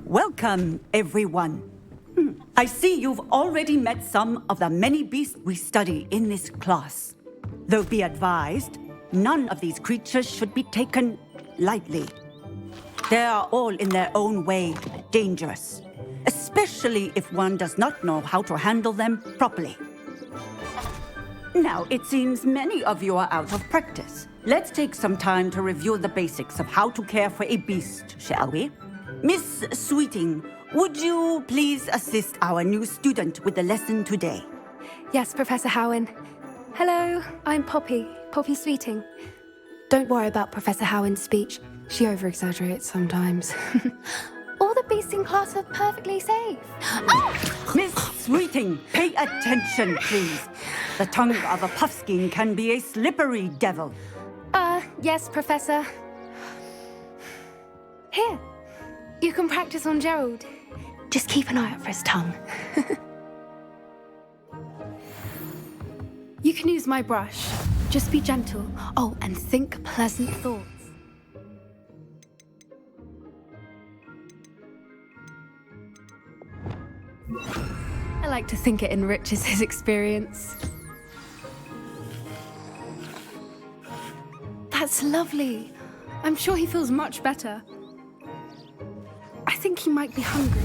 Welcome, everyone. I see you've already met some of the many beasts we study in this class. Though be advised, none of these creatures should be taken lightly. They are all in their own way dangerous, especially if one does not know how to handle them properly. Now, it seems many of you are out of practice. Let's take some time to review the basics of how to care for a beast, shall we? Miss Sweeting, would you please assist our new student with the lesson today? Yes, Professor Howen. Hello, I'm Poppy Sweeting. Don't worry about Professor Howen's speech. She over-exaggerates sometimes. All the beasts in class are perfectly safe. Oh! Miss Sweeting, pay attention, please. The tongue of a puffskein can be a slippery devil. Yes, Professor. Here, you can practice on Gerald. Just keep an eye out for his tongue. You can use my brush. Just be gentle. Oh, and think pleasant thoughts. I like to think it enriches his experience. That's lovely. I'm sure he feels much better. I think he might be hungry.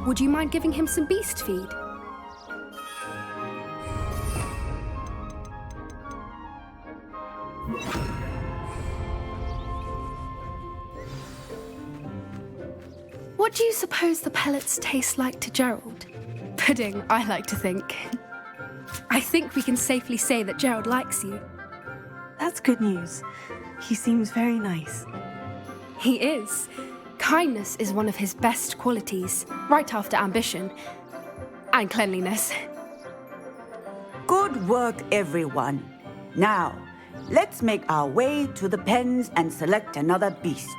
Would you mind giving him some beast feed? What do you suppose the pellets taste like to Gerald? Pudding, I like to think. I think we can safely say that Gerald likes you. That's good news. He seems very nice. He is. Kindness is one of his best qualities, right after ambition. And cleanliness. Good work, everyone. Now, let's make our way to the pens and select another beast.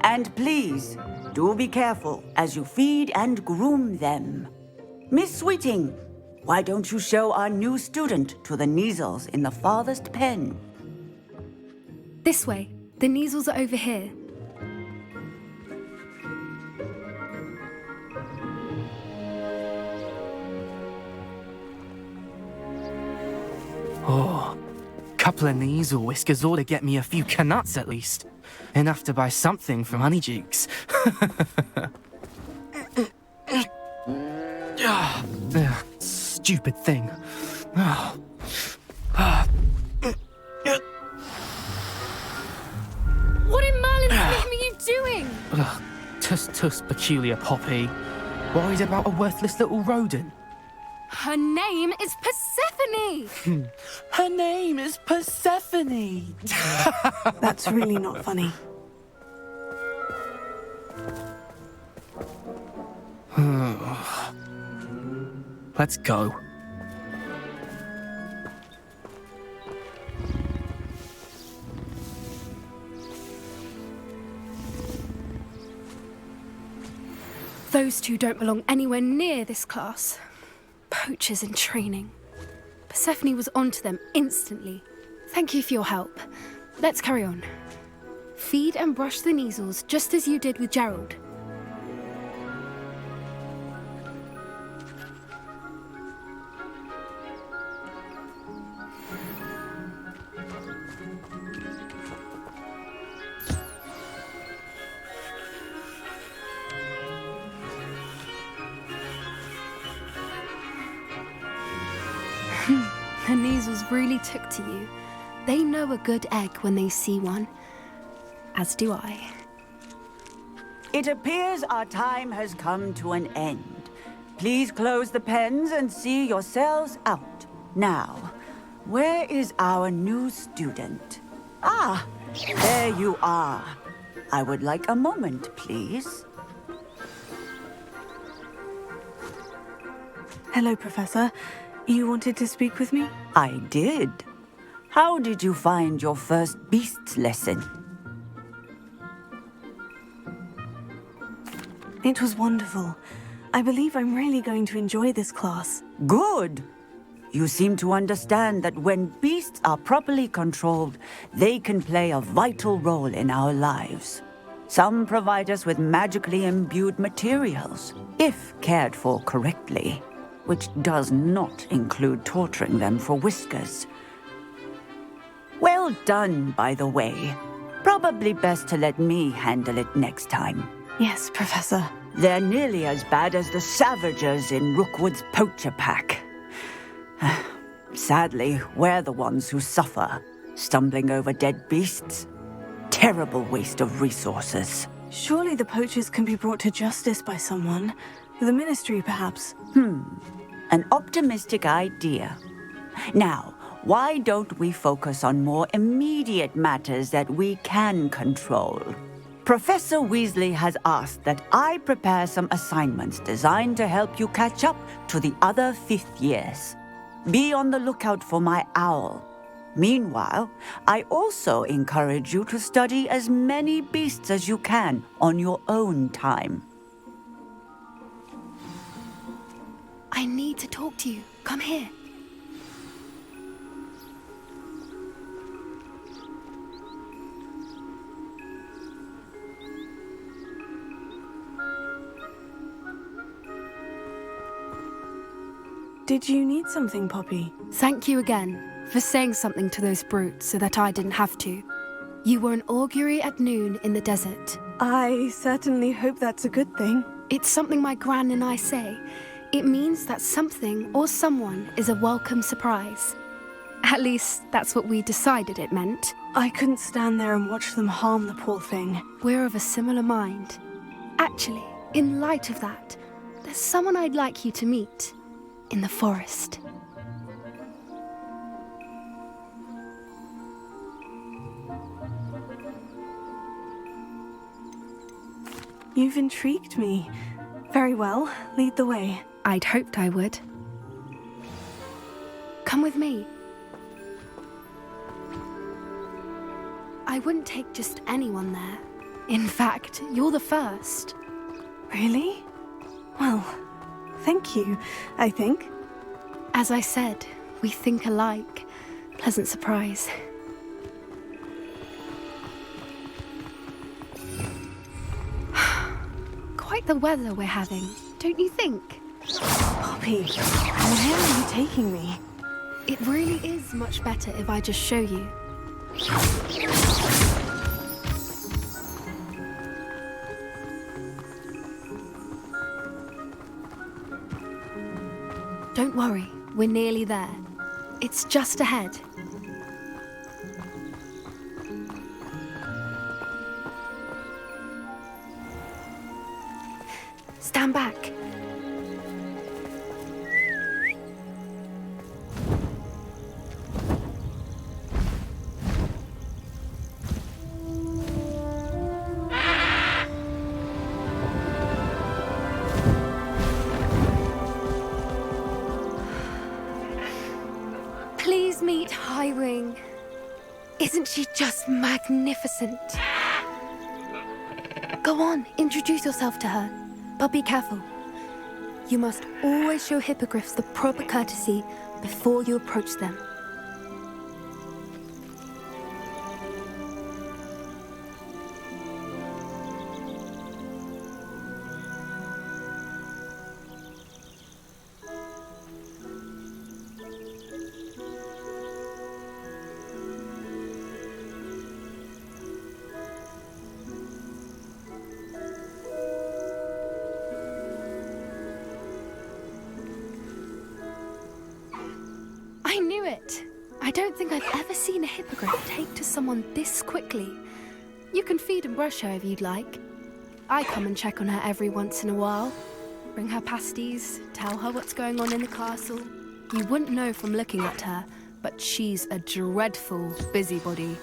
And please, do be careful as you feed and groom them. Miss Sweeting, why don't you show our new student to the Neasels in the farthest pen? This way. The Neasels are over here. Oh, couple of Neasel whiskers ought to get me a few canuts at least. Enough to buy something from Honeydukes. Stupid thing. What in Merlin's name are you doing? Tuss, peculiar Poppy. Worried about a worthless little rodent? Her name is Persephone! Her name is Persephone! That's really not funny. Let's go. Those two don't belong anywhere near this class. Poachers in training. Persephone was onto them instantly. Thank you for your help. Let's carry on. Feed and brush the Neasels just as you did with Gerald. The Neasels really took to you. They know a good egg when they see one. As do I. It appears our time has come to an end. Please close the pens and see yourselves out. Now, where is our new student? Ah, there you are. I would like a moment, please. Hello, Professor. You wanted to speak with me? I did. How did you find your first beasts lesson? It was wonderful. I believe I'm really going to enjoy this class. Good. You seem to understand that when beasts are properly controlled, they can play a vital role in our lives. Some provide us with magically imbued materials, if cared for correctly, which does not include torturing them for whiskers. Well done, by the way. Probably best to let me handle it next time. Yes, Professor. They're nearly as bad as the Savagers in Rookwood's poacher pack. Sadly, we're the ones who suffer, stumbling over dead beasts. Terrible waste of resources. Surely the poachers can be brought to justice by someone. The Ministry, perhaps. An optimistic idea. Now, why don't we focus on more immediate matters that we can control? Professor Weasley has asked that I prepare some assignments designed to help you catch up to the other fifth years. Be on the lookout for my owl. Meanwhile, I also encourage you to study as many beasts as you can on your own time. I need to talk to you. Come here. Did you need something, Poppy? Thank you again for saying something to those brutes so that I didn't have to. You were an augury at noon in the desert. I certainly hope that's a good thing. It's something my gran and I say. It means that something or someone is a welcome surprise. At least, that's what we decided it meant. I couldn't stand there and watch them harm the poor thing. We're of a similar mind. Actually, in light of that, there's someone I'd like you to meet. In the forest. You've intrigued me. Very well, lead the way. I'd hoped I would. Come with me. I wouldn't take just anyone there. In fact, you're the first. Really? Well, thank you, I think. As I said, we think alike. Pleasant surprise. Quite the weather we're having, don't you think? Poppy, where are you taking me? It really is much better if I just show you. Don't worry, we're nearly there. It's just ahead. Stand back. Please meet Highwing. Isn't she just magnificent? Go on, introduce yourself to her. But be careful. You must always show hippogriffs the proper courtesy before you approach them. I knew it! I don't think I've ever seen a hippogriff take to someone this quickly. You can feed and brush her if you'd like. I come and check on her every once in a while. Bring her pasties, tell her what's going on in the castle. You wouldn't know from looking at her, but she's a dreadful busybody.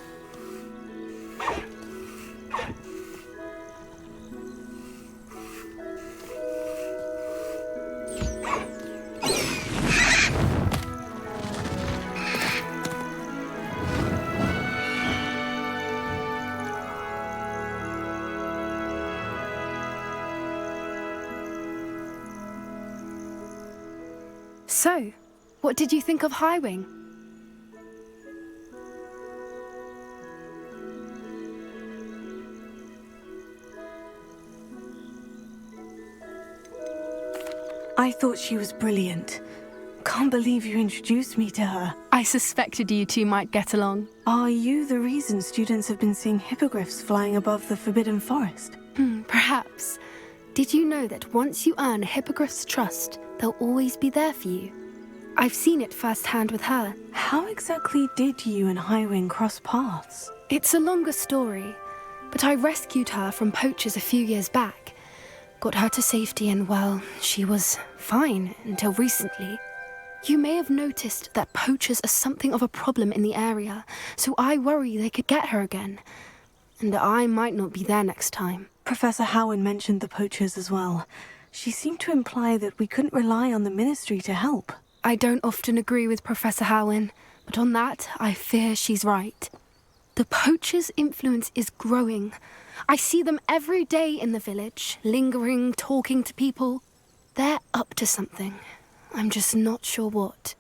So, what did you think of Highwing? I thought she was brilliant. Can't believe you introduced me to her. I suspected you two might get along. Are you the reason students have been seeing hippogriffs flying above the Forbidden Forest? Perhaps. Did you know that once you earn a hippogriff's trust, they'll always be there for you? I've seen it firsthand with her. How exactly did you and Highwing cross paths? It's a longer story, but I rescued her from poachers a few years back. Got her to safety and, well, she was fine until recently. You may have noticed that poachers are something of a problem in the area, so I worry they could get her again. And I might not be there next time. Professor Howin mentioned the poachers as well. She seemed to imply that we couldn't rely on the Ministry to help. I don't often agree with Professor Howin, but on that, I fear she's right. The poachers' influence is growing. I see them every day in the village, lingering, talking to people. They're up to something. I'm just not sure what.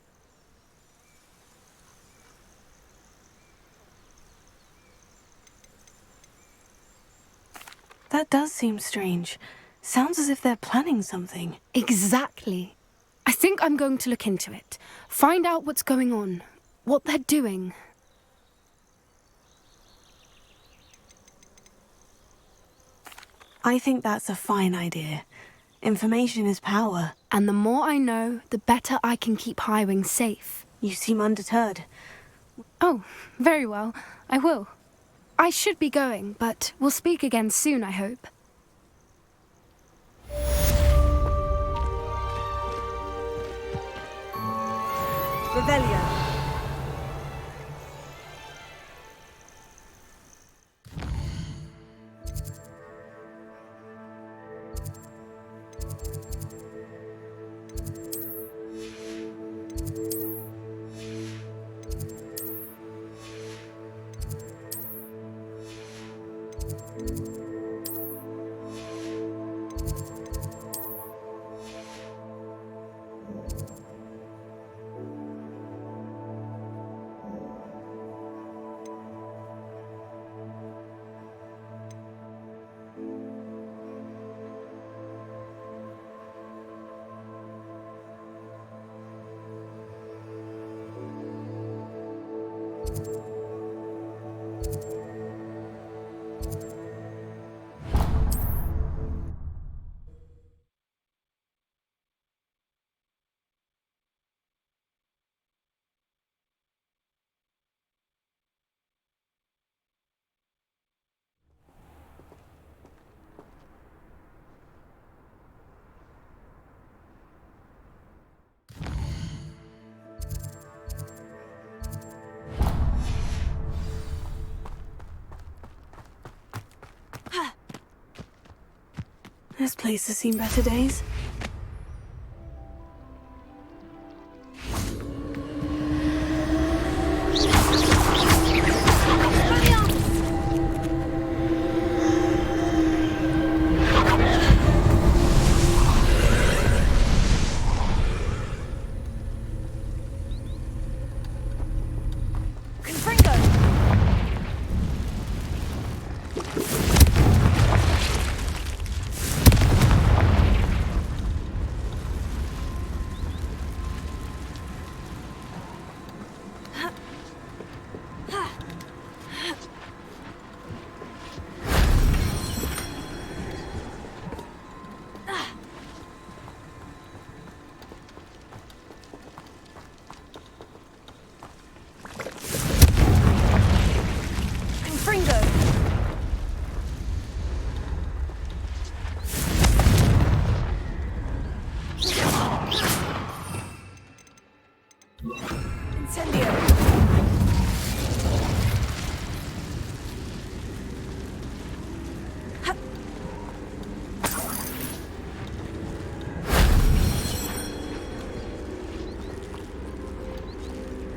That does seem strange. Sounds as if they're planning something. Exactly. I think I'm going to look into it. Find out what's going on, what they're doing. I think that's a fine idea. Information is power. And the more I know, the better I can keep Highwing safe. You seem undeterred. Oh, very well. I will. I should be going, but we'll speak again soon, I hope. Revelia. This place has seen better days.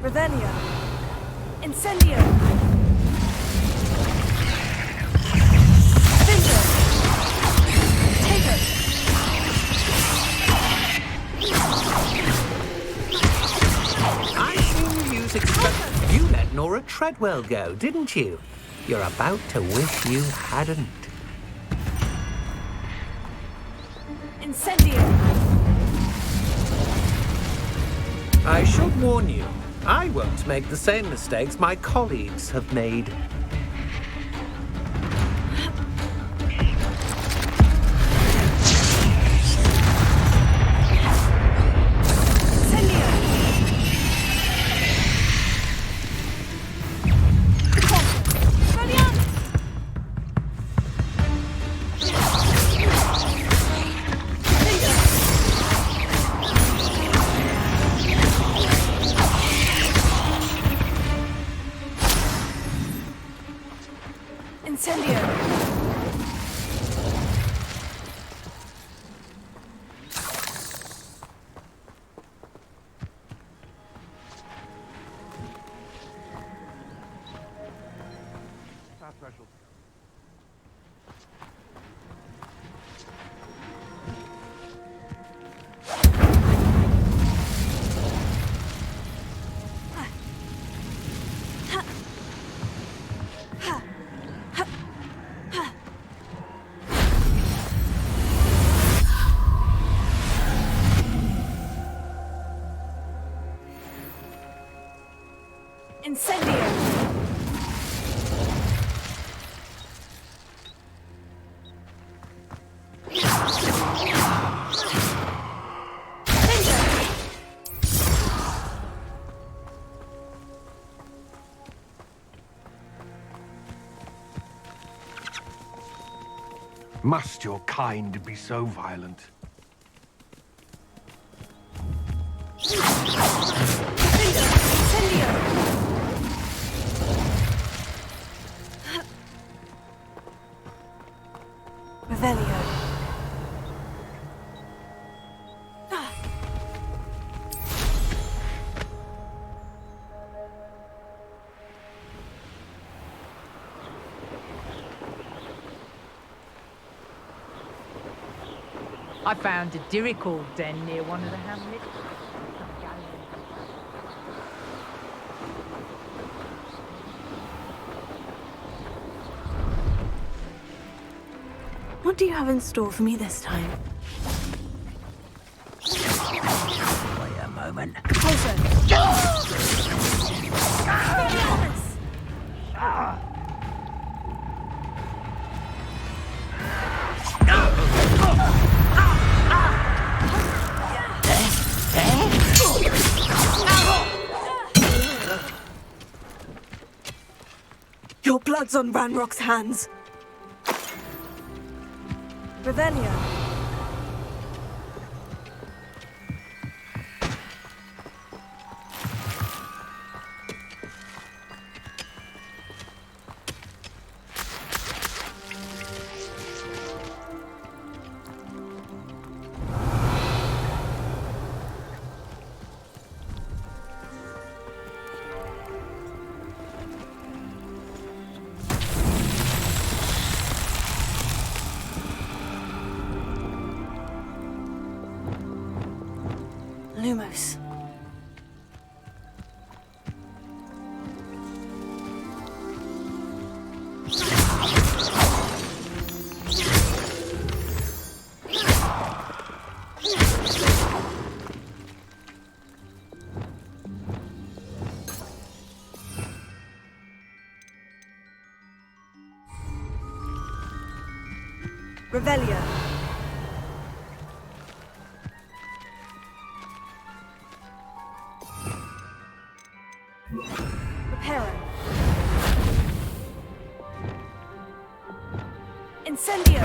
Revelia. Incendio. Finger. Take it. I seen you success. You let Nora Treadwell go, didn't you? You're about to wish you hadn't. Incendio. I should warn you, I won't make the same mistakes my colleagues have made. Must your kind be so violent? Revelio. I found a Dirical den near one of the hamlets. What do you have in store for me this time? Wait a moment. Your blood's on Ranrock's hands. Revelio. Lumos. Revelio. Reparo. Incendio.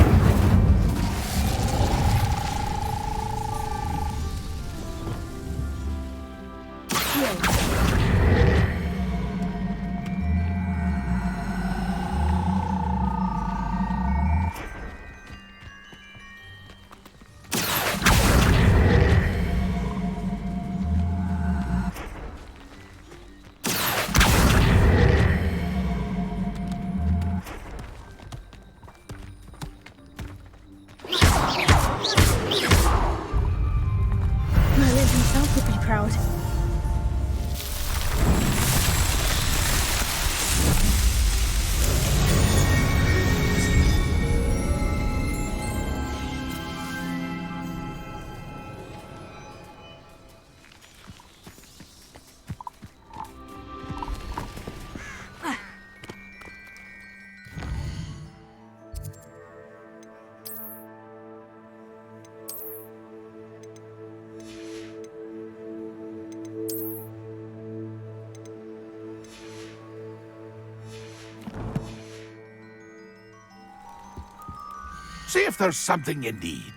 See if there's something you need.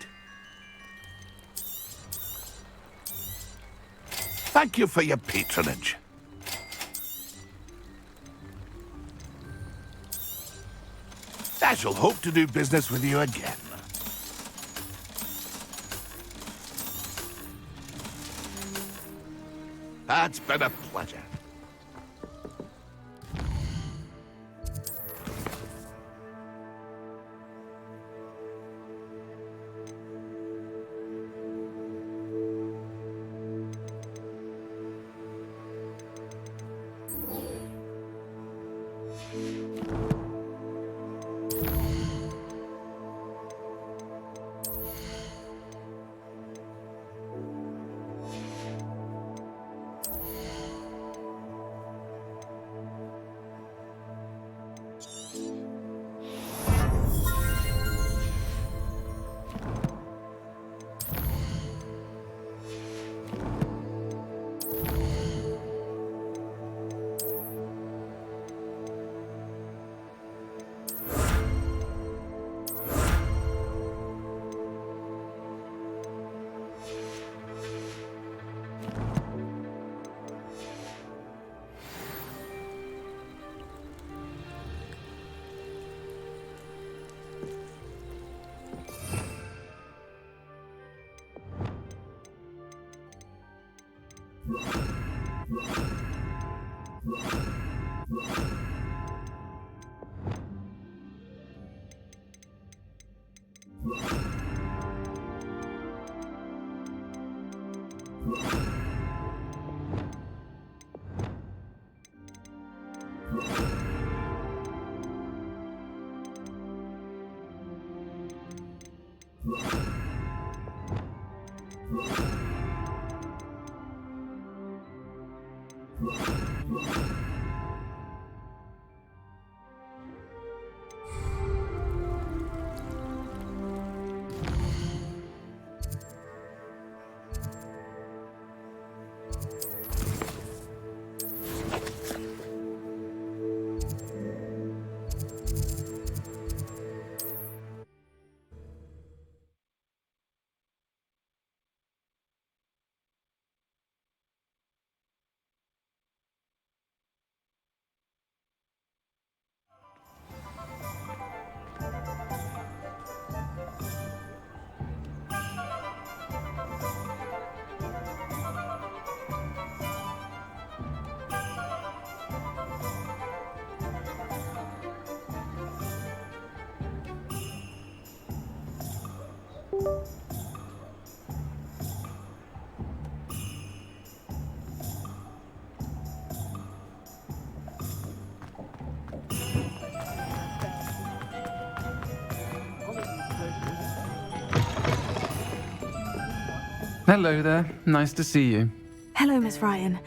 Thank you for your patronage. I shall hope to do business with you again. It's been a pleasure. Hello there. Nice to see you. Hello, Miss Ryan.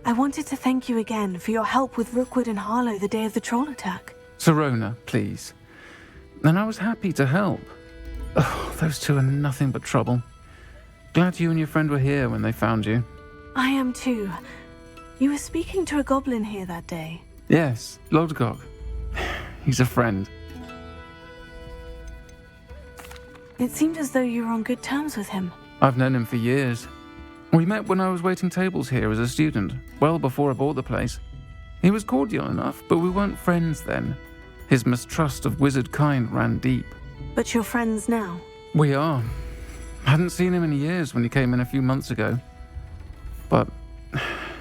I wanted to thank you again for your help with Rookwood and Harlow the day of the troll attack. Serona, please. And I was happy to help. Oh, those two are nothing but trouble. Glad you and your friend were here when they found you. I am too. You were speaking to a goblin here that day. Yes, Lodgok. He's a friend. It seemed as though you were on good terms with him. I've known him for years. We met when I was waiting tables here as a student, well before I bought the place. He was cordial enough, but we weren't friends then. His mistrust of wizard kind ran deep. But you're friends now? We are. Hadn't seen him in years when he came in a few months ago. But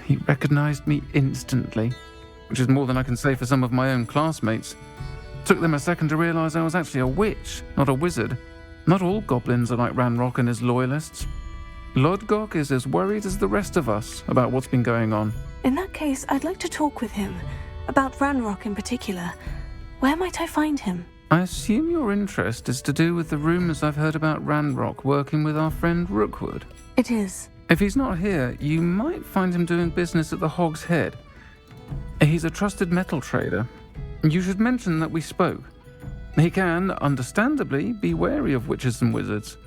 he recognized me instantly, which is more than I can say for some of my own classmates. Took them a second to realize I was actually a witch, not a wizard. Not all goblins are like Ranrock and his loyalists. Lodgok is as worried as the rest of us about what's been going on. In that case, I'd like to talk with him. About Ranrock in particular. Where might I find him? I assume your interest is to do with the rumors I've heard about Ranrock working with our friend Rookwood. It is. If he's not here, you might find him doing business at the Hog's Head. He's a trusted metal trader. You should mention that we spoke. He can, understandably, be wary of witches and wizards,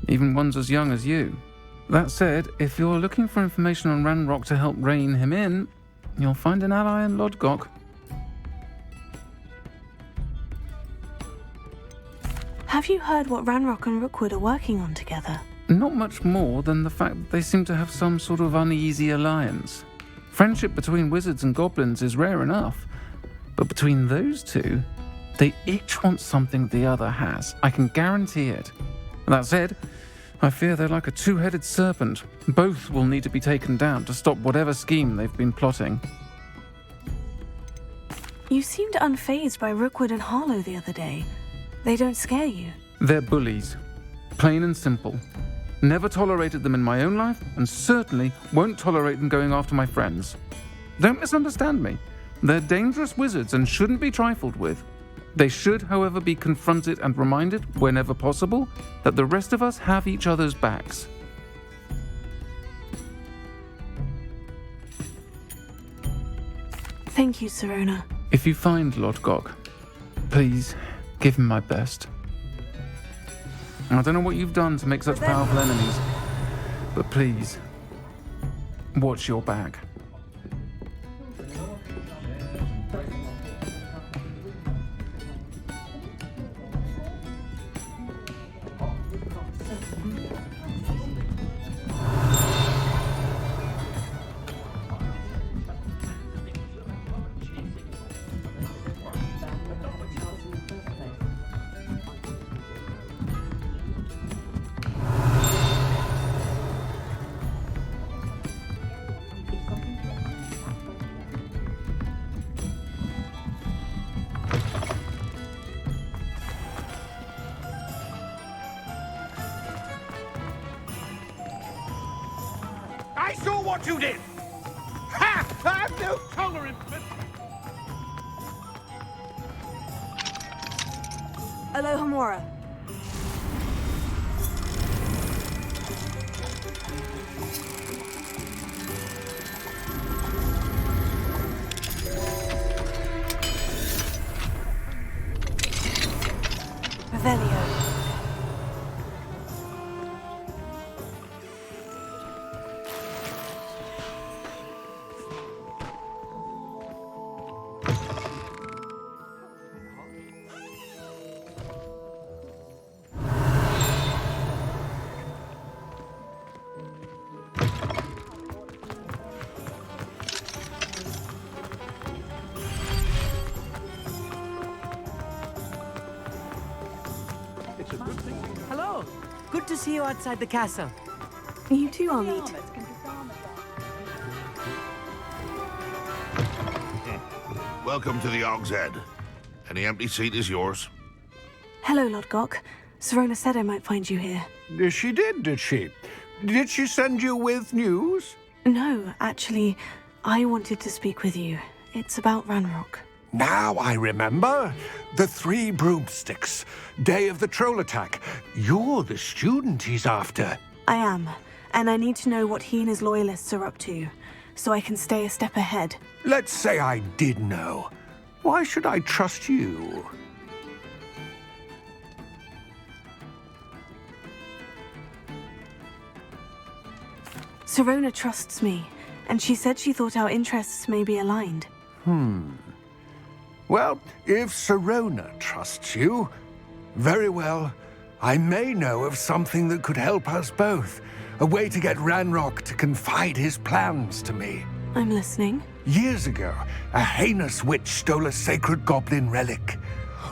even ones as young as you. That said, if you're looking for information on Ranrock to help rein him in, you'll find an ally in Have Have you heard what Ranrock and Rookwood are working on together? Not much more than the fact that they seem to have some sort of uneasy alliance. Friendship between wizards and goblins is rare enough, but between those two, they each want something the other has. I can guarantee it. That said, I fear they're like a two-headed serpent. Both will need to be taken down to stop whatever scheme they've been plotting. You seemed unfazed by Rookwood and Harlow the other day. They don't scare you. They're bullies. Plain and simple. Never tolerated them in my own life, and certainly won't tolerate them going after my friends. Don't misunderstand me. They're dangerous wizards and shouldn't be trifled with. They should, however, be confronted and reminded, whenever possible, that the rest of us have each other's backs. Thank you, Sirona. If you find Lord Gog, please give him my best. I don't know what you've done to make such powerful enemies, but please, watch your back. I saw what you did! Ha! I've no tolerance for... Alohomora. Revelio. Hello. Good to see you outside the castle. You too, Amit. Welcome to the Og's Head. Any empty seat is yours. Hello, Lord Gok. Sirona said I might find you here. She did she? Did she send you with news? No, actually, I wanted to speak with you. It's about Ranrock. Now I remember. The 3 broomsticks. Day of the troll attack. You're the student he's after. I am, and I need to know what he and his loyalists are up to, so I can stay a step ahead. Let's say I did know. Why should I trust you? Sirona trusts me, and she said she thought our interests may be aligned. Well, if Sirona trusts you, very well. I may know of something that could help us both. A way to get Ranrock to confide his plans to me. I'm listening. Years ago, a heinous witch stole a sacred goblin relic.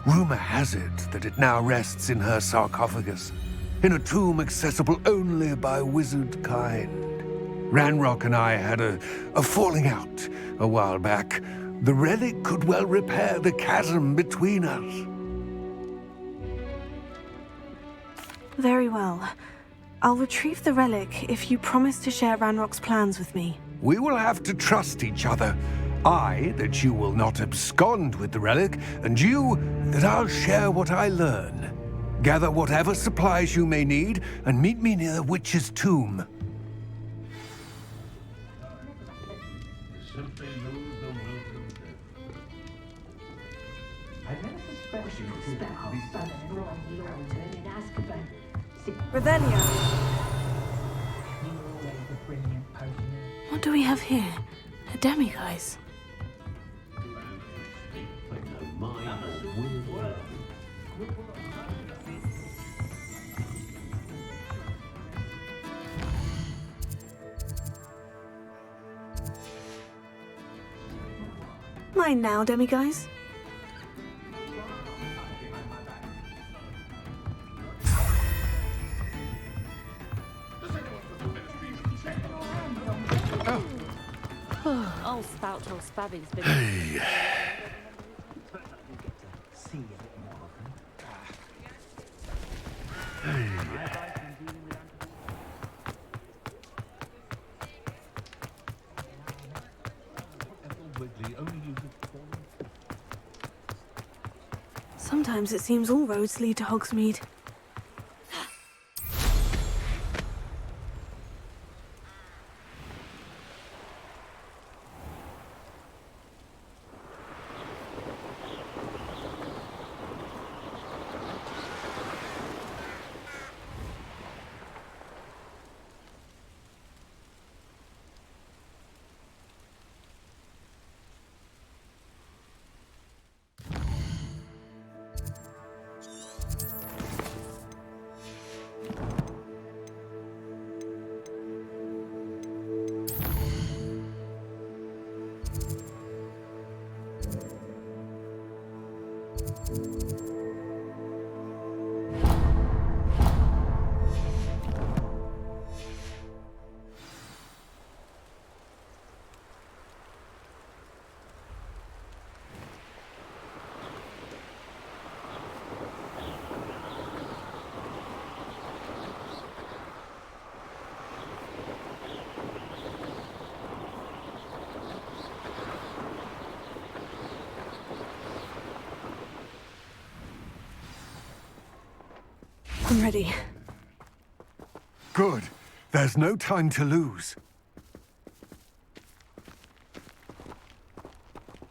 Rumor has it that it now rests in her sarcophagus, in a tomb accessible only by wizard kind. Ranrock and I had a falling out a while back. The relic could well repair the chasm between us. Very well. I'll retrieve the relic if you promise to share Ranrock's plans with me. We will have to trust each other. I, that you will not abscond with the relic, and you, that I'll share what I learn. Gather whatever supplies you may need, and meet me near the witch's tomb. Revelio. What do we have here? A demiguise. fine now, demiguise? Old spout or spavin's been... Sometimes it seems all roads lead to Hogsmeade. I'm ready. Good. There's no time to lose.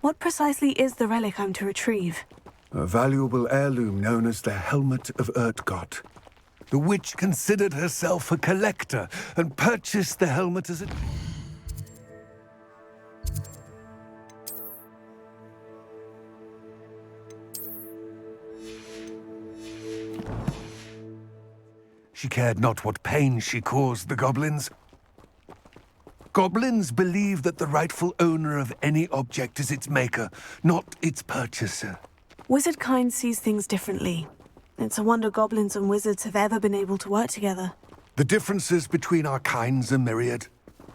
What precisely is the relic I'm to retrieve? A valuable heirloom known as the Helmet of Urtgott. The witch considered herself a collector and purchased the helmet as a... She cared not what pain she caused the goblins. Goblins believe that the rightful owner of any object is its maker, not its purchaser. Wizard kind sees things differently. It's a wonder goblins and wizards have ever been able to work together. The differences between our kinds are myriad.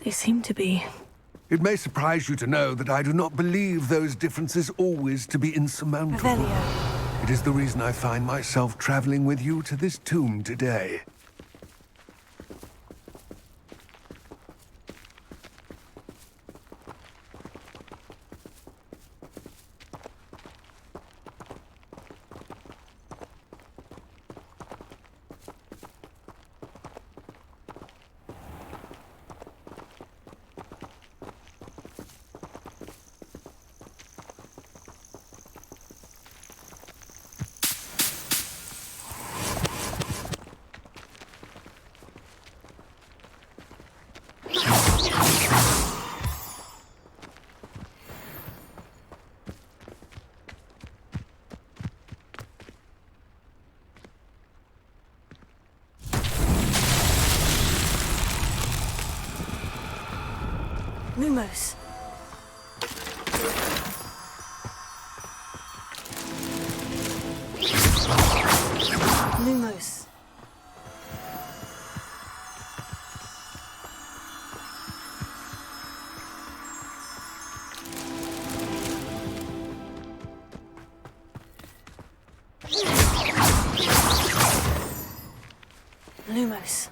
They seem to be. It may surprise you to know that I do not believe those differences always to be insurmountable. Revelio. It is the reason I find myself traveling with you to this tomb today. Lumos. Lumos. Lumos.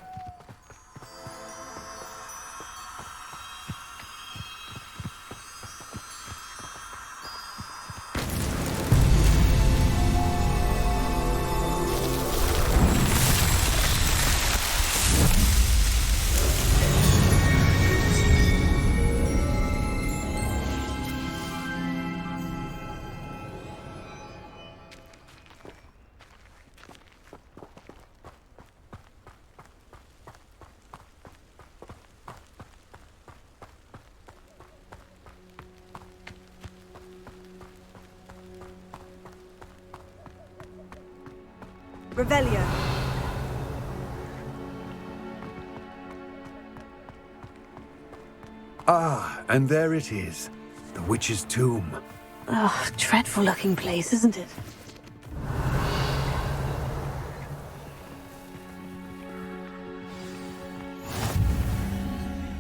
Revelio. Ah, and there it is. The witch's tomb. Ugh, dreadful looking place, isn't it?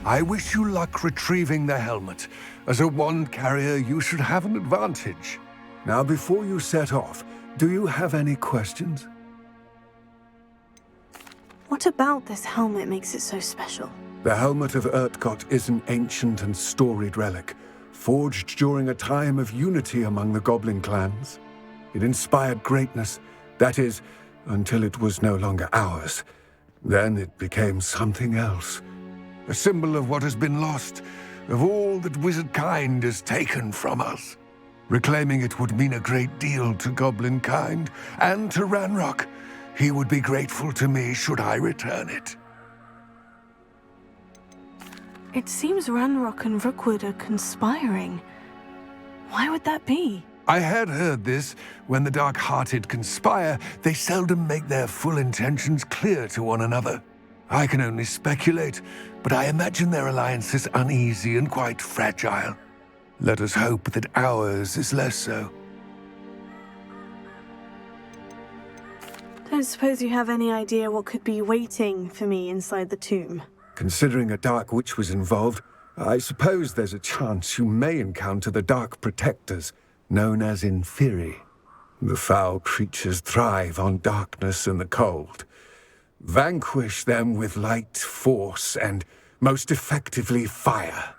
I wish you luck retrieving the helmet. As a wand carrier, you should have an advantage. Now, before you set off, do you have any questions? What about this helmet makes it so special? The helmet of Urtkot is an ancient and storied relic, forged during a time of unity among the goblin clans. It inspired greatness, that is, until it was no longer ours. Then it became something else. A symbol of what has been lost, of all that wizard kind has taken from us. Reclaiming it would mean a great deal to goblin kind, and to Ranrock. He would be grateful to me should I return it. It seems Ranrock and Rookwood are conspiring. Why would that be? I had heard this. When the dark-hearted conspire, they seldom make their full intentions clear to one another. I can only speculate, but I imagine their alliance is uneasy and quite fragile. Let us hope that ours is less so. Don't suppose you have any idea what could be waiting for me inside the tomb? Considering a Dark Witch was involved, I suppose there's a chance you may encounter the Dark Protectors, known as Inferi. The foul creatures thrive on darkness and the cold. Vanquish them with light, force, and, most effectively, fire.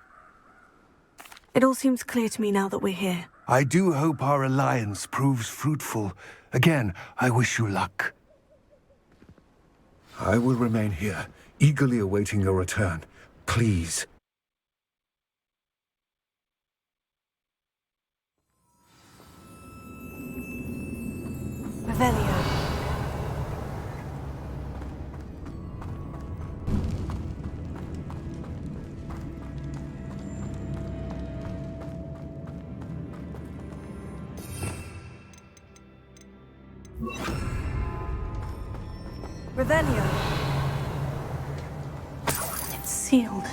It all seems clear to me now that we're here. I do hope our alliance proves fruitful. Again, I wish you luck. I will remain here, eagerly awaiting your return. Please. Revelio. Revelio. It's sealed.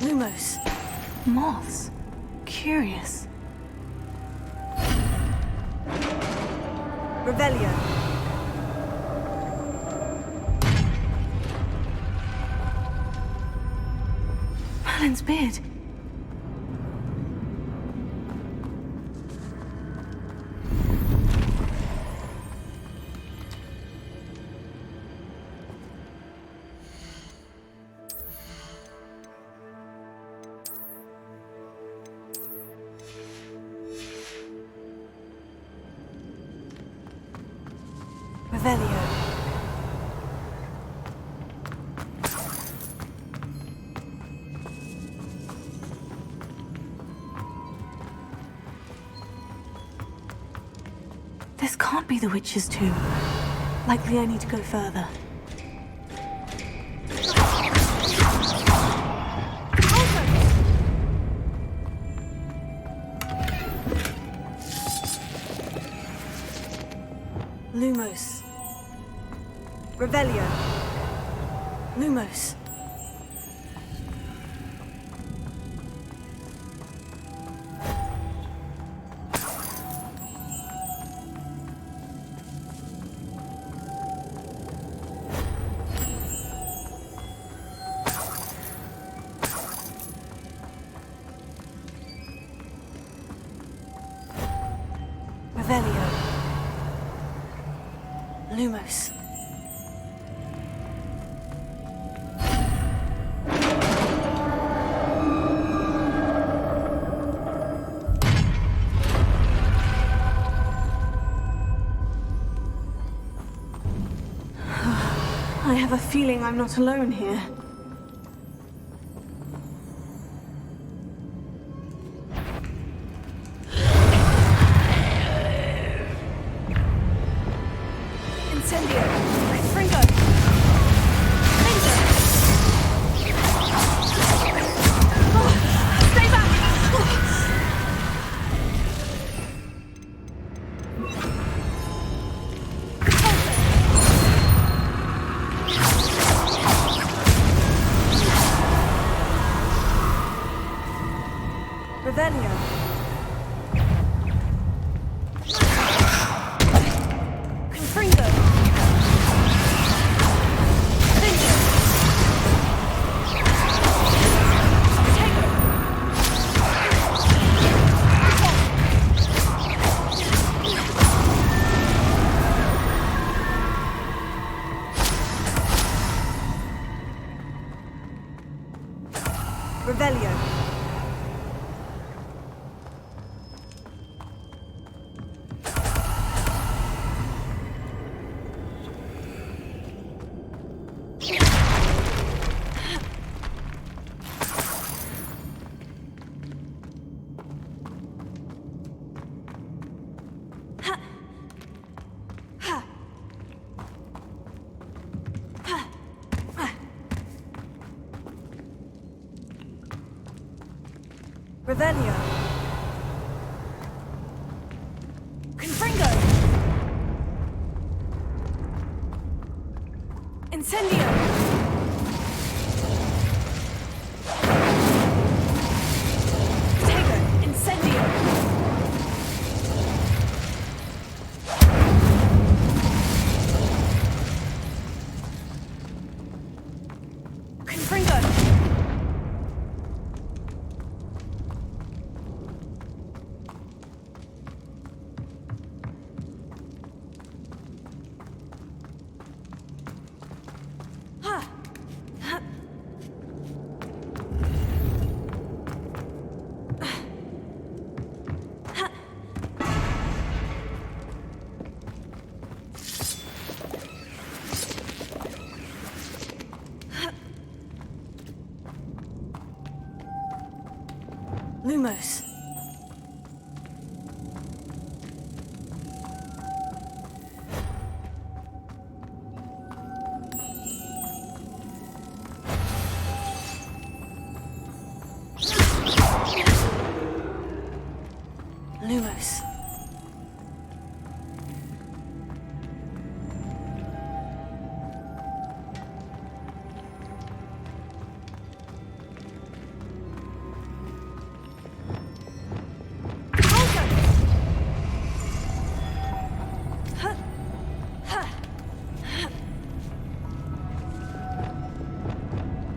Lumos. Moths. Curious. Revelio. Merlin's beard. Revelio. This can't be the witch's tomb. Likely I need to go further. Lumos. Revelio. Lumos. Revelio. Lumos. I have a feeling I'm not alone here. Incendio! Fringo! Laser! Oh, stay back! Revelio. Confringo. Vingo. Tego. Revelio. Revelio. Confringo. Incendio. Tego. Incendio. Confringo. Lumos. Lumos.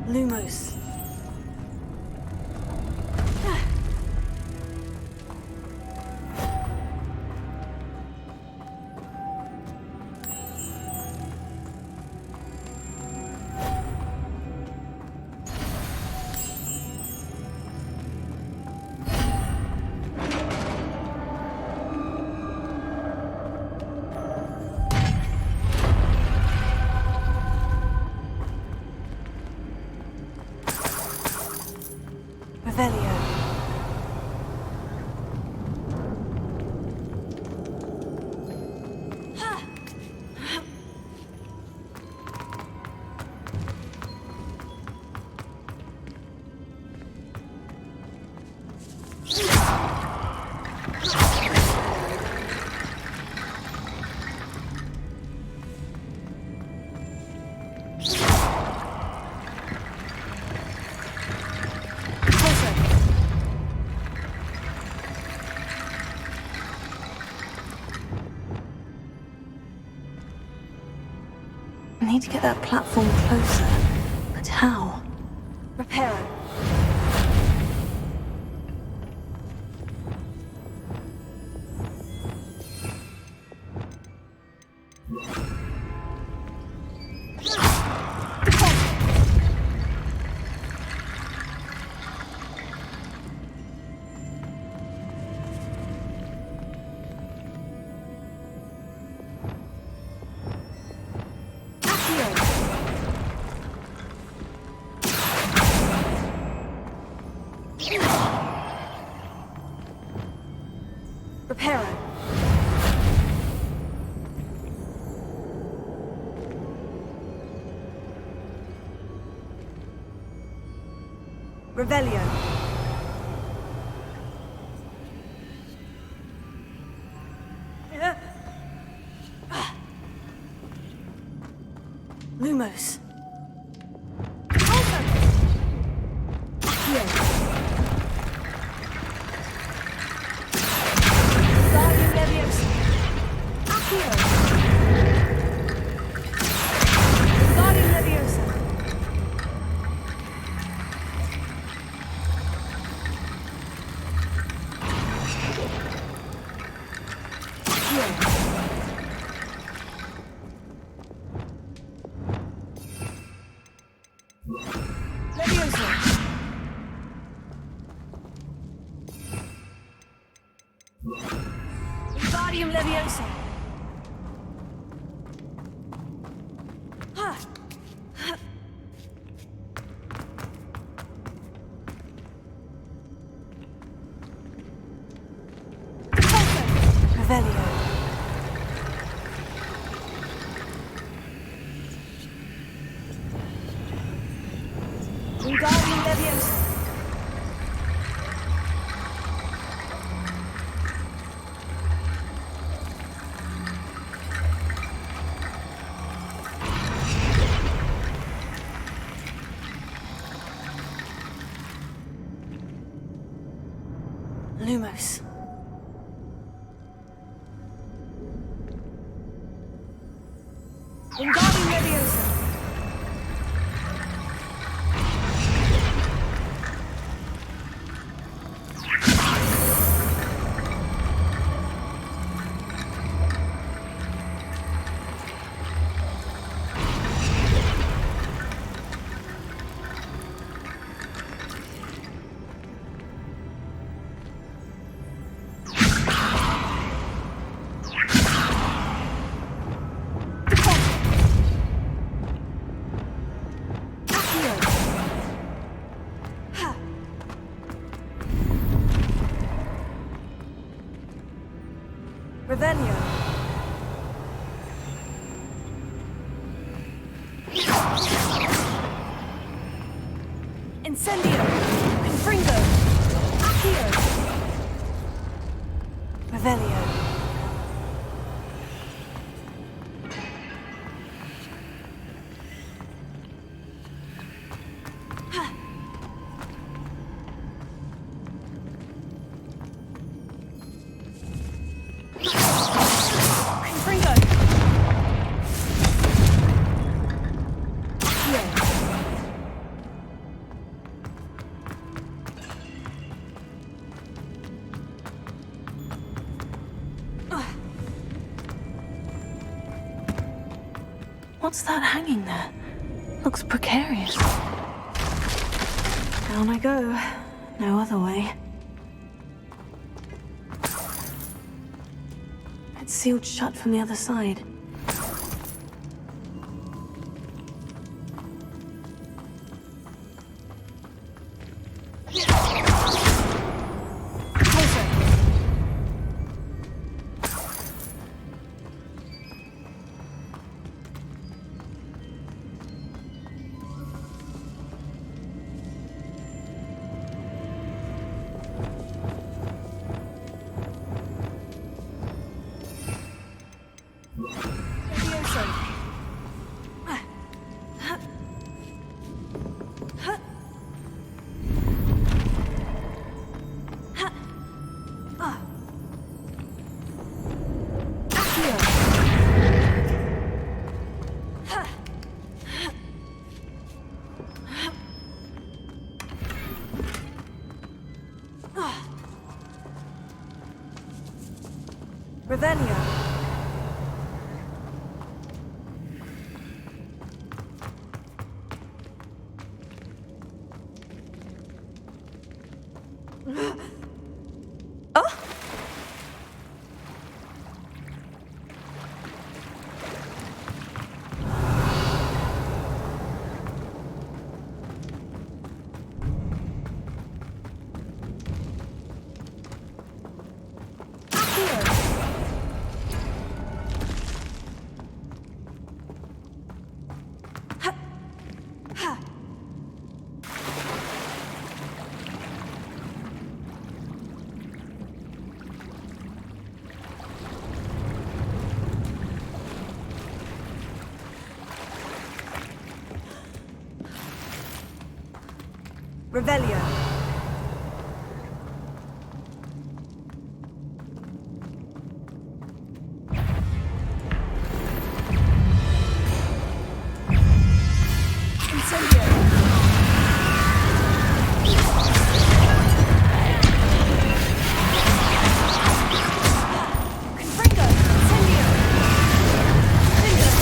Lumos. Revelio. I need to get that platform closer. But how? Reparo. Reparo. Revelio. Lumos. Leviosa! Revelio. Wingardium Leviosa. Lumos. Wingardium Leviosa. Revelio. Incendio. Confringo. Accio. Revelio. What's that hanging there? Looks precarious. Down I go. No other way. It's sealed shut from the other side. Revelio. Revelio. Incendio. Confringo. Incendio. Finger.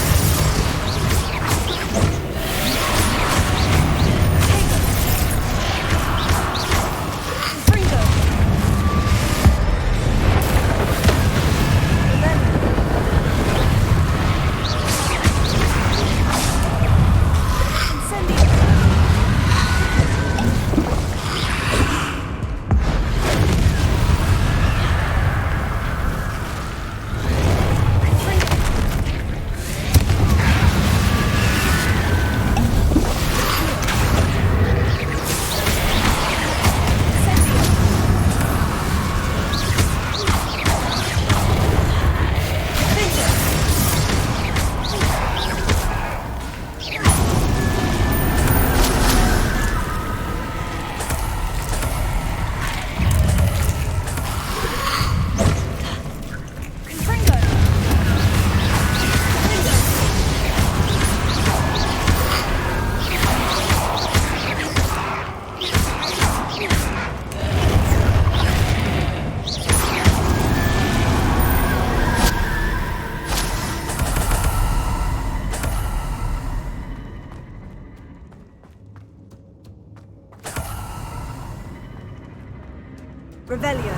Revelio.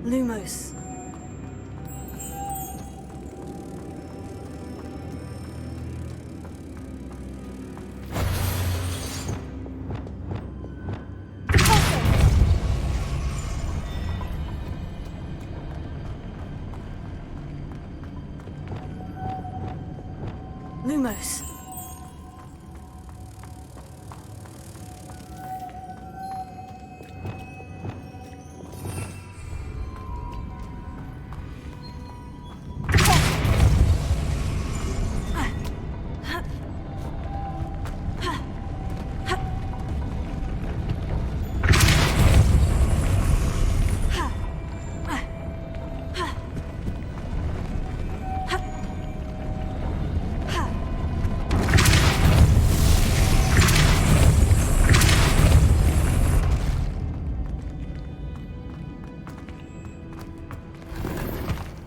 Lumos. Lumos.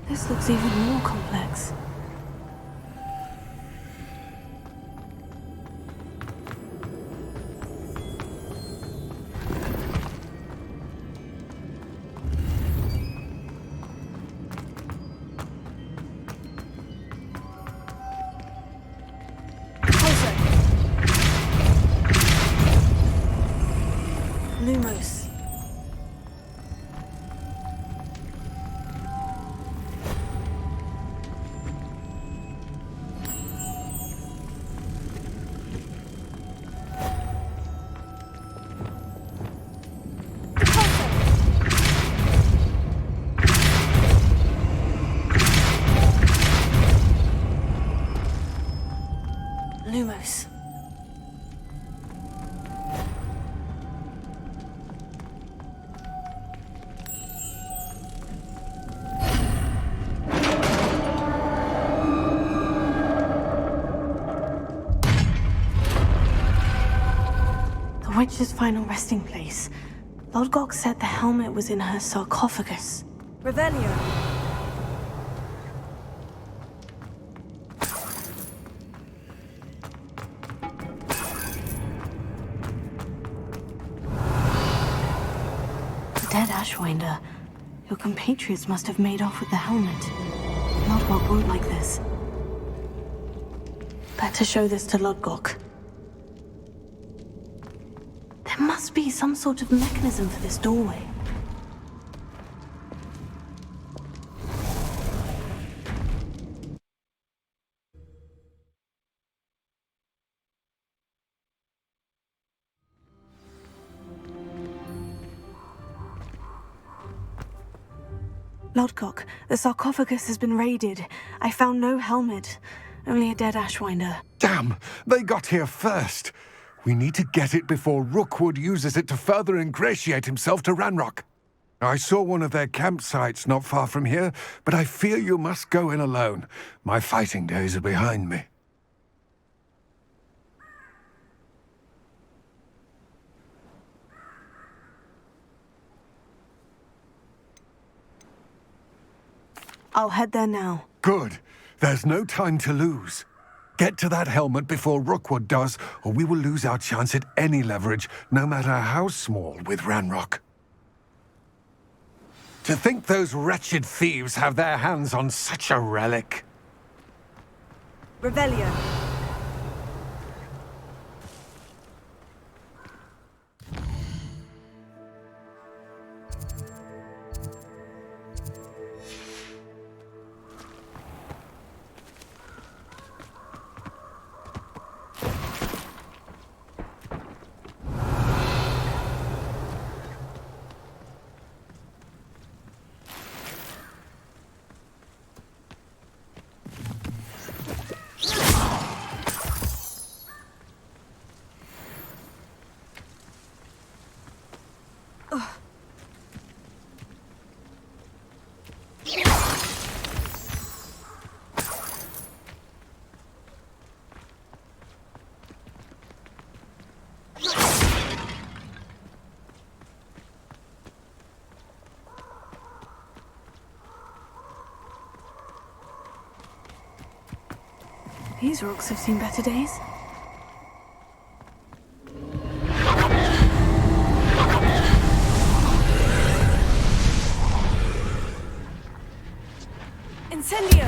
This looks even more complex. Lumos. Lumos. The witch's final resting place. Lodgok said the helmet was in her sarcophagus. Revelio. Dead Ashwinder. Your compatriots must have made off with the helmet. Lodgok won't like this. Better show this to Lodgok. There must be some sort of mechanism for this doorway. Lodgok, the sarcophagus has been raided. I found no helmet, only a dead Ashwinder. Damn! They got here first. We need to get it before Rookwood uses it to further ingratiate himself to Ranrock. I saw one of their campsites not far from here, but I fear you must go in alone. My fighting days are behind me. I'll head there now. Good. There's no time to lose. Get to that helmet before Rookwood does, or we will lose our chance at any leverage, no matter how small, with Ranrock. To think those wretched thieves have their hands on such a relic. Revelio. These rocks have seen better days. Incendio!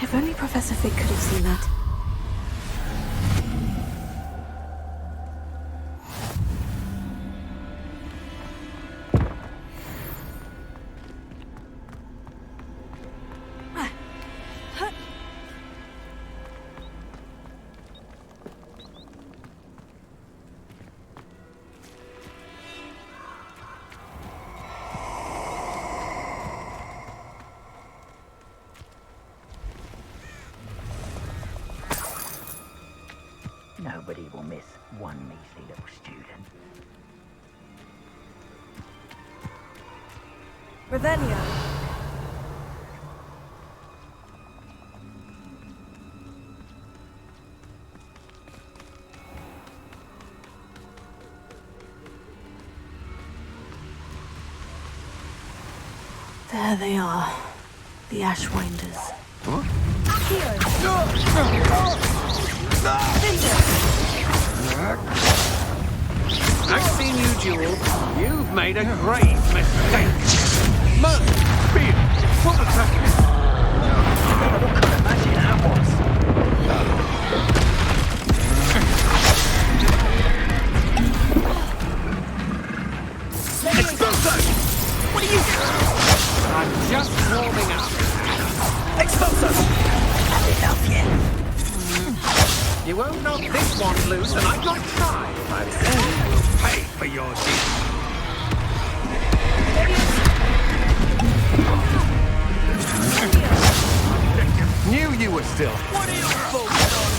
If only Professor Fig could have seen that. Nobody will miss one measly little student. Revelio. There they are, the Ashwinders. Huh? I've seen you duel. You've made a great mistake. Mud, beer, what was that? I can imagine that was. Expulso! What are you doing? I'm just warming up. Expulso! Had enough yet? You won't knock this one loose, and I'd not try if I was there. Pay for your deed. Knew you were still. What are your thoughts on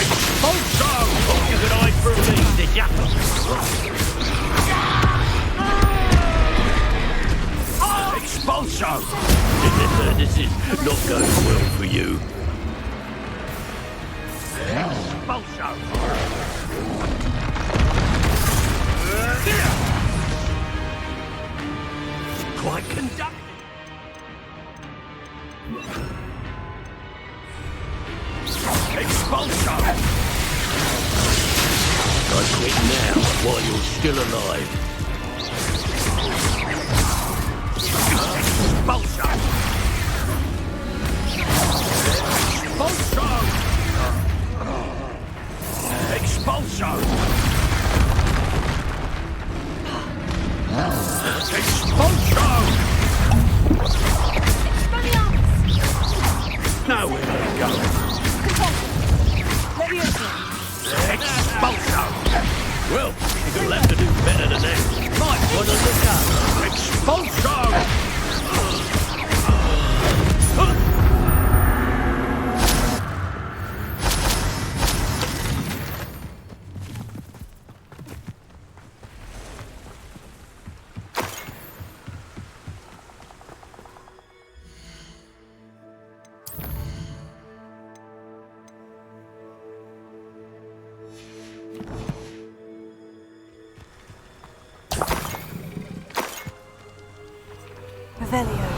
Expulso! Thought you could hide from me, did ya? Expulso! This is not going well for you. Expulso! Quite conducted. Expulso! I quit now while you're still alive. Expulso! Expulso! Expulso! Expulso! Nowhere to go. Expulso! Well, you'll have to do better than that. Might want to look up. Expulso! Revelio.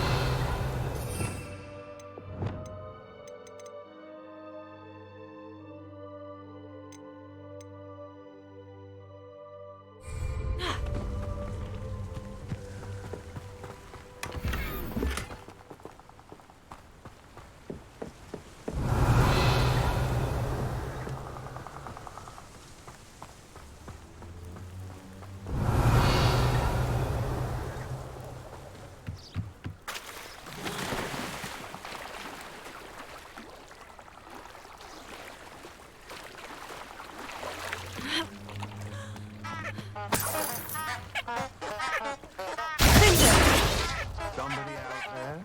Somebody out there?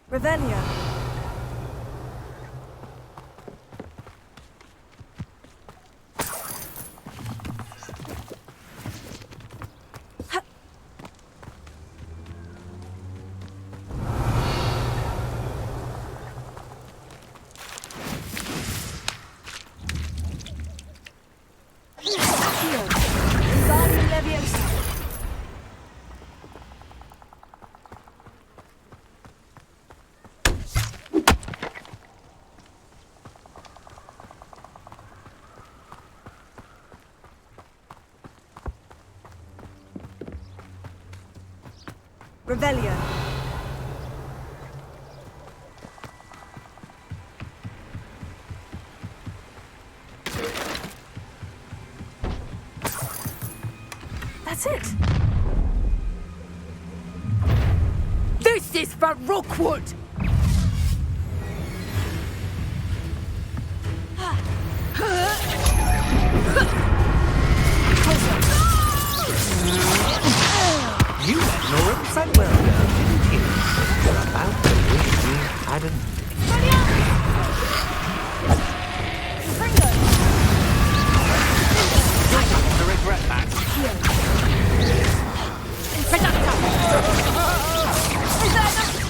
Revelio. Revelio. That's it. This is for Rookwood! You let Nora Treadwell go, didn't you? You're about to wish you hadn't. You're going to regret that.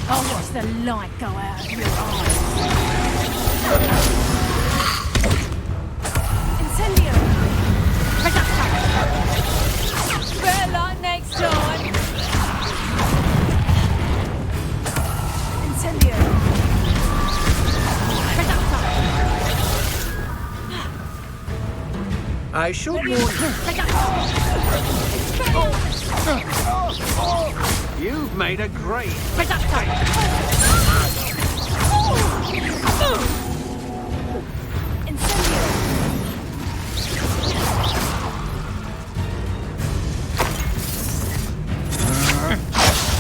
I'll watch the light go out of your eyes. Incendio. Better luck next time! Incendio. I should warn you. You've made a great mistake.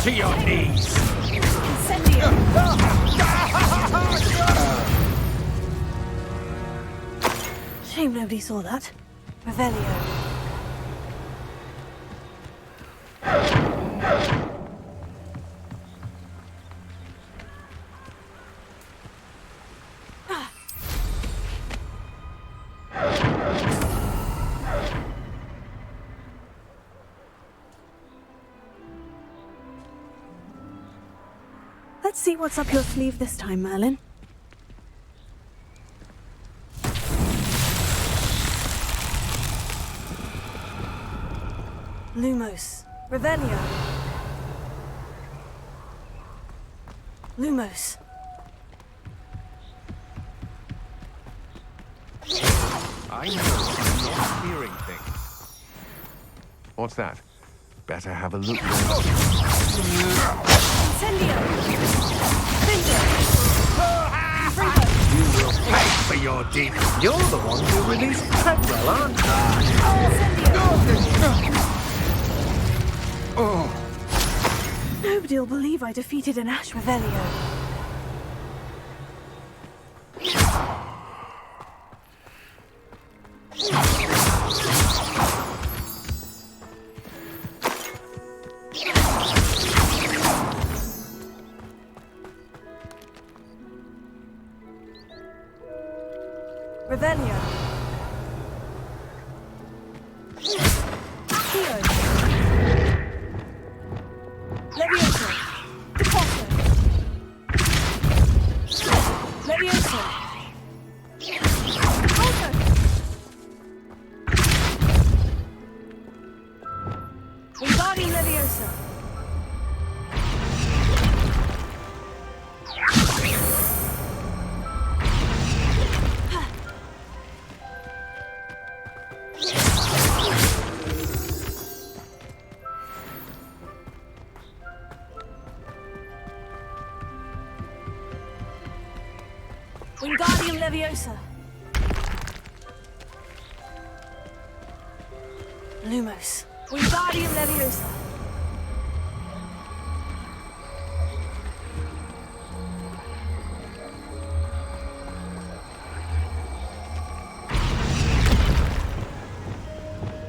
To your knees. Shame nobody saw that. Revelio. Let's see what's up your sleeve this time, Merlin. Lumos. Revelio. Lumos. I know you're not hearing things. What's that? Better have a look. Incendio. You will pay for your deed. You're the one who released Treadwell, aren't you? Nobody'll believe I defeated an Ash Revelio. Revelio. Accio. Levioso. Deposso. Levioso. Alto. Wingardium Leviosa. Wingardium Leviosa. Lumos. Wingardium Leviosa.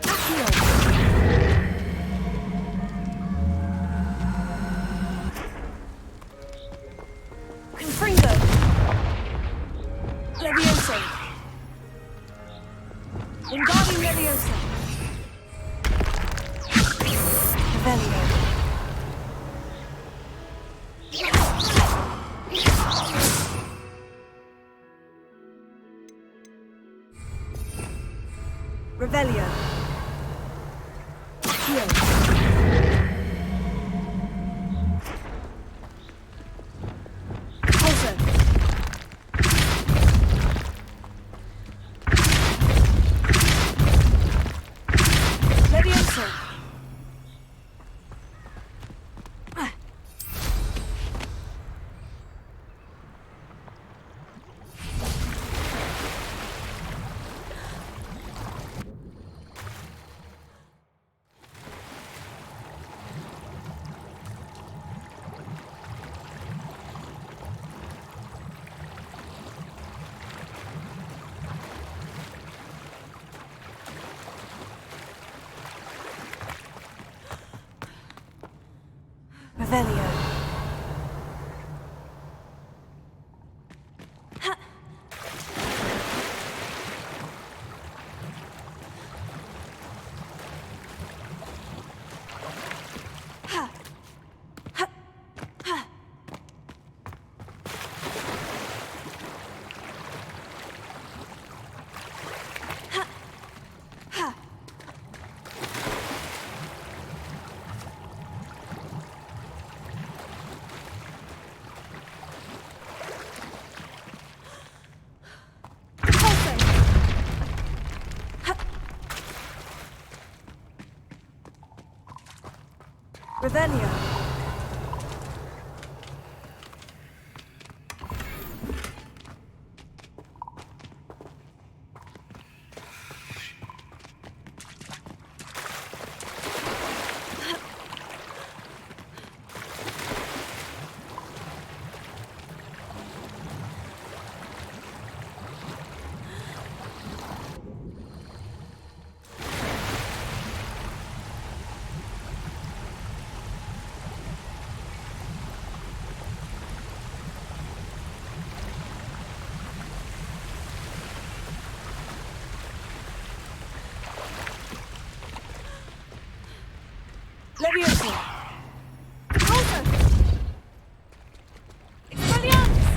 Accio. Confringo. Leviosa. Wingardium Leviosa. Revelio. Revelio. Accio. Pulso. Leviosa. Revelio. Revelio. Leviosa. Alto. Expelliarmus.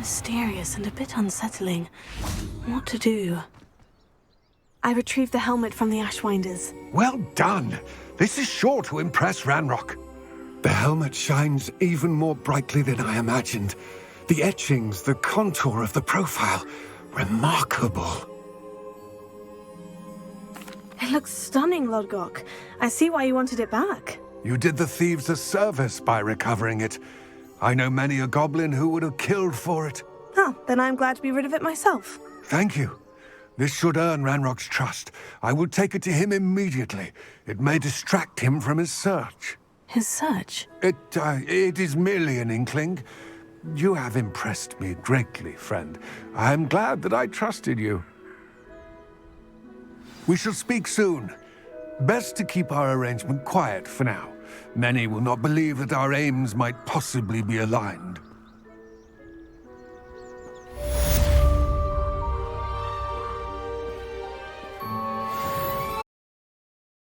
mysterious and a bit unsettling. What to do? I retrieved the helmet from the Ashwinders. Well done! This is sure to impress Ranrock. The helmet shines even more brightly than I imagined. The etchings, the contour of the profile, remarkable. It looks stunning, Lodgok. I see why you wanted it back. You did the thieves a service by recovering it. I know many a goblin who would have killed for it. Oh, then I'm glad to be rid of it myself. Thank you. This should earn Ranrock's trust. I will take it to him immediately. It may distract him from his search. His search? It is merely an inkling. You have impressed me greatly, friend. I am glad that I trusted you. We shall speak soon. Best to keep our arrangement quiet for now. Many will not believe that our aims might possibly be aligned.